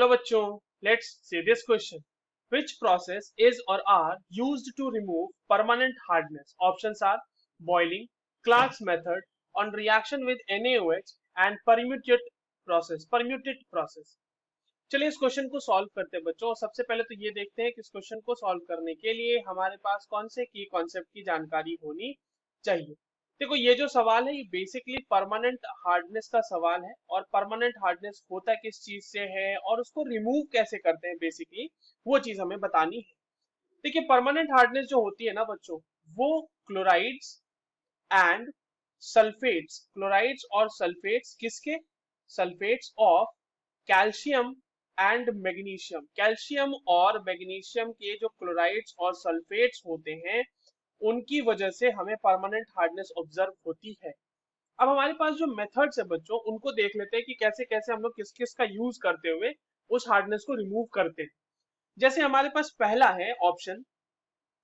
चलो बच्चों, let's see this question. Which process is or are used to remove permanent hardness? Options are boiling, Clark's method, on reaction with NaOH, and permutate process. Permutate process. चलिए इस question को solve करते हैं बच्चों. और सबसे पहले तो ये देखते हैं कि इस क्वेश्चन को सॉल्व करने के लिए हमारे पास कौन से की कॉन्सेप्ट की जानकारी होनी चाहिए. देखो, ये जो सवाल है ये बेसिकली परमानेंट हार्डनेस का सवाल है. और परमानेंट हार्डनेस होता किस चीज से है और उसको रिमूव कैसे करते हैं, बेसिकली वो चीज हमें बतानी है. देखिए, परमानेंट हार्डनेस जो होती है ना बच्चों, वो क्लोराइड्स एंड सल्फेट्स, क्लोराइड्स और सल्फेट्स किसके, sulphates of calcium and magnesium. Calcium और मैग्नीशियम के जो क्लोराइड्स और सल्फेट्स होते हैं उनकी वजह से हमें परमानेंट हार्डनेस ऑब्जर्व होती है. अब हमारे पास जो मेथड्स है बच्चों, उनको देख लेते हैं कि कैसे कैसे हम लोग किस किस का यूज करते हुए उस हार्डनेस को रिमूव करते हैं. जैसे हमारे पास पहला है ऑप्शन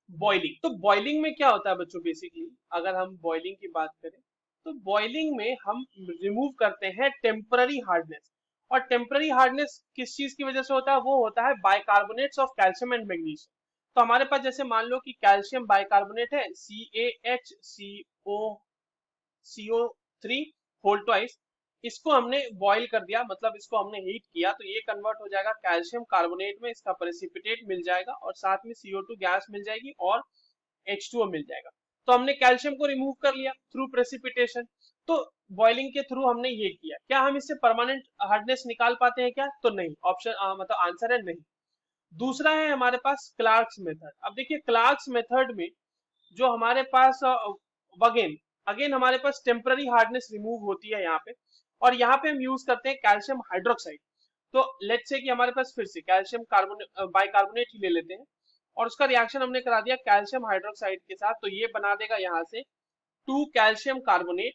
बॉइलिंग. तो बॉइलिंग में क्या होता है बच्चों, बेसिकली अगर हम बॉइलिंग की बात करें तो बॉइलिंग में हम रिमूव करते हैं टेम्पररी हार्डनेस. और टेम्पररी हार्डनेस किस चीज की वजह से होता है, वो होता है bicarbonates of calcium and magnesium. तो हमारे पास जैसे मान लो कि कैल्शियम बाइकार्बोनेट है CaHCO3 होल ट्वाइस. इसको हमने बॉईल कर दिया, मतलब इसको हमने हीट किया, तो ये कन्वर्ट हो जाएगा कैल्शियम कार्बोनेट में. इसका प्रेसिपिटेट मिल जाएगा और साथ में CO2 गैस मिल जाएगी और H2O मिल जाएगा. तो हमने कैल्शियम को रिमूव कर लिया थ्रू प्रेसिपिटेशन. तो बॉइलिंग के थ्रू हमने ये किया. क्या हम इससे परमानेंट हार्डनेस निकाल पाते हैं क्या, तो नहीं. ऑप्शन मतलब आंसर है नहीं. दूसरा है हमारे पास क्लार्क्स मेथड. अब देखिए, क्लार्क्स मेथड में जो हमारे पास अगेन अगेन हमारे पास टेम्पररी हार्डनेस रिमूव होती है यहाँ पे. और यहाँ पे हम यूज करते हैं कैल्शियम हाइड्रोक्साइड. तो लेट्स से कि हमारे पास फिर से कैल्शियम कार्बोनेट बाइकार्बोनेट ही ले लेते हैं और उसका रिएक्शन हमने करा दिया कैल्शियम हाइड्रोक्साइड के साथ. तो ये बना देगा यहाँ से 2 calcium carbonate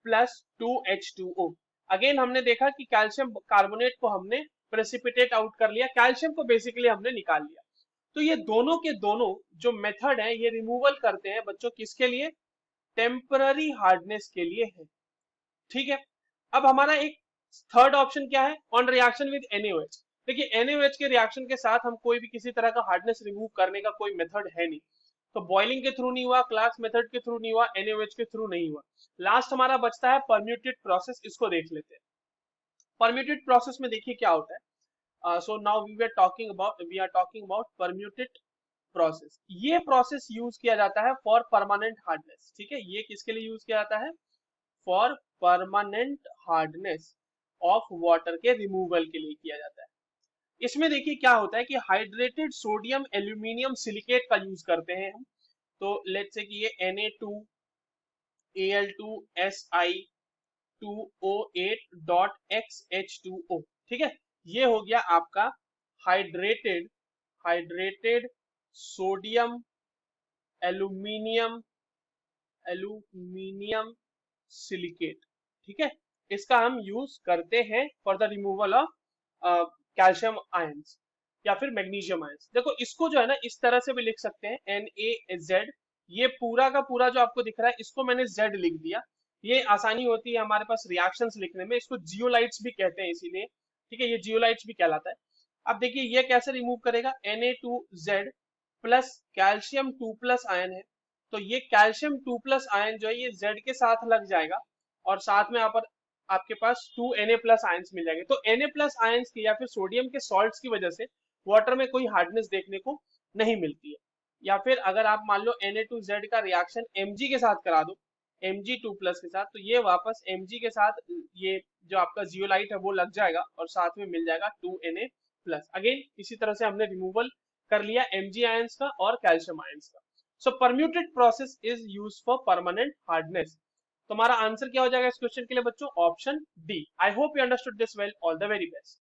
plus 2H2O. Again हमने देखा कि कैल्शियम कार्बोनेट को हमने प्रेसिपिटेट आउट कर लिया, कैल्शियम को बेसिकली हमने निकाल लिया. तो ये दोनों के दोनों जो मेथड है ये रिमूवल करते हैं बच्चों किसके लिए, टेम्पररी हार्डनेस के लिए है. ठीक है. अब हमारा एक थर्ड ऑप्शन क्या है, ऑन रिएक्शन विद NaOH. देखिए, NaOH के रिएक्शन के साथ हम कोई भी किसी तरह का हार्डनेस रिमूव करने का कोई मेथड है नहीं. तो बॉइलिंग के थ्रू नहीं हुआ, क्लार्क्स मेथड के थ्रू नहीं हुआ, NaOH के थ्रू नहीं हुआ. लास्ट हमारा बचता है परम्यूटेड प्रोसेस. इसको देख लेते हैं. परम्यूटेड प्रोसेस में देखिए क्या होता है. So now we are talking about permuted process. ये प्रोसेस यूज किया जाता है फॉर परमानेंट हार्डनेस. ठीक है, ये किसके लिए यूज किया जाता है, for permanent hardness of water के रिमूवल के लिए किया जाता है. इसमें देखिए क्या होता है कि हाइड्रेटेड सोडियम एल्यूमिनियम सिलिकेट का यूज करते हैं हम. तो लेट्स से कि ये Na2Al2SI2O8.XH2O. ठीक है, ये हो गया आपका हाइड्रेटेड सोडियम एल्यूमिनियम सिलिकेट. ठीक है, इसका हम यूज करते हैं for the removal of calcium ions या फिर मैग्नीशियम आयंस. देखो, इसको जो है ना इस तरह से भी लिख सकते हैं NaZ. ये पूरा का पूरा जो आपको दिख रहा है इसको मैंने Z लिख दिया. ये आसानी होती है हमारे पास रिएक्शंस लिखने में. इसको जियोलाइट्स भी कहते हैं इसीलिए. ठीक है, ये जियोलाइट्स भी कहलाता है. अब देखिए ये कैसे रिमूव करेगा, Na2Z प्लस कैल्शियम 2+ आयन है. तो ये कैल्शियम 2+ आयन जो है ये Z के साथ लग जाएगा और साथ में यहाँ पर आपके पास 2Na+ आयंस मिल जाएंगे. तो Na+ आयंस की या फिर सोडियम के सॉल्ट्स की वजह से वाटर में कोई हार्डनेस देखने को नहीं मिलती है. या फिर अगर आप मान लो Na2Z का रिएक्शन Mg के साथ करा दो, Mg2+ के साथ, तो ये वापस Mg के साथ ये जो आपका जियोलाइट है वो लग जाएगा और साथ में मिल जाएगा 2Na+. अगेन इसी तरह से हमने रिमूवल कर लिया Mg आयंस का और कैल्शियम आयंस का. So permuted process is used for permanent hardness. तुम्हारा आंसर क्या हो जाएगा इस क्वेश्चन के लिए बच्चों, option D. I hope you understood this well. All the very best.